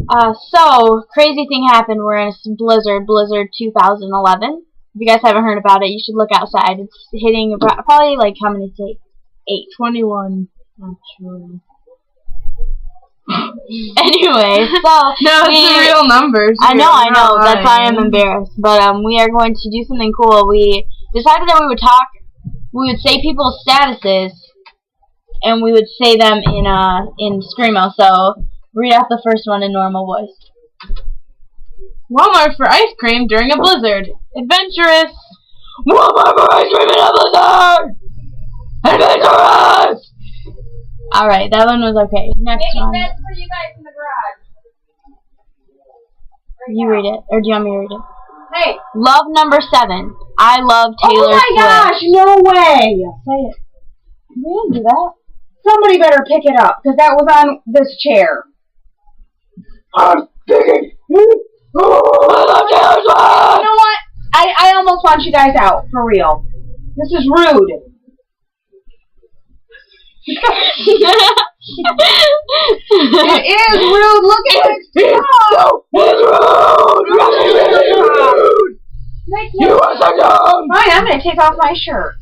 So, crazy thing happened. We're in a Blizzard 2011. If you guys haven't heard about it, you should look outside. It's hitting probably like how many days? 8. 21, actually. Anyway, so no, it's the real numbers. I know. That's why I'm embarrassed. But we are going to do something cool. We decided that we would talk. We would say people's statuses, and we would say them in Screamo. So read out the first one in normal voice. Walmart for ice cream during a blizzard. Adventurous. Walmart for ice cream in a blizzard. Adventurous. Alright, that one was okay. Next one. Maybe that's for you guys in the garage. You read it, or do you want me to read it? Hey. Love number 7. I love Taylor Swift. Oh my gosh, no way! Say it. We didn't do that. Somebody better pick it up, because that was on this chair. I'm picking. I love Taylor Swift! You know what? I almost want you guys out, for real. This is rude. It is rude. Look at it. It's rude. You are so dumb. Fine, I'm going to take off my shirt.